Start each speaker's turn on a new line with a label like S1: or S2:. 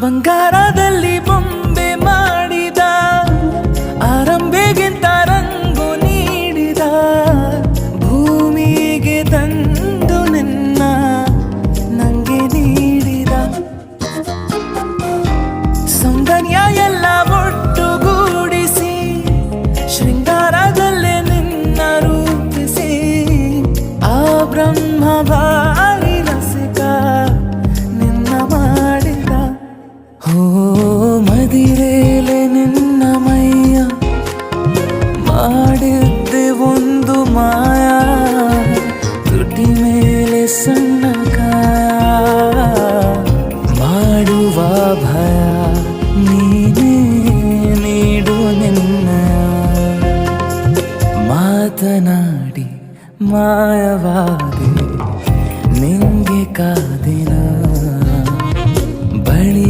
S1: ಬಂಗಾರದಲ್ಲಿ ಬೊಂಬೆ ಮಾಡಿದ ಆರಂಭೆಗಿಂತ ರಂಗು ನೀಡಿದ ಭೂಮಿಗೆ ತಂದು ನಿನ್ನ ನಂಗೆ ನೀಡಿದ ಸೌಂದರ್ಯ ಎಲ್ಲ ಒಟ್ಟುಗೂಡಿಸಿ ಶೃಂಗಾರದಲ್ಲೇ ನಿನ್ನ ರೂಪಿಸಿ ಆ ಬ್ರಹ್ಮ ಭಾರಿ ರಸಿಕ ನಿನ್ನ ಮಾಡಿದ ಹೋ ಮದಿರೇಲೆ ನಿನ್ನ ಮೈಯ ಮಾಡಿದ್ದೆ ಒಂದು ಮಾಯ ತುಟಿ ಮೇಲೆ ಸಣ್ಣ ಕಾಯ ಮಾಡುವ ಭಯ ನೀನೇ ನೀಡು ನಿನ್ನ ಮಾತನಾಡಿ ಮಾಯವಾದಿ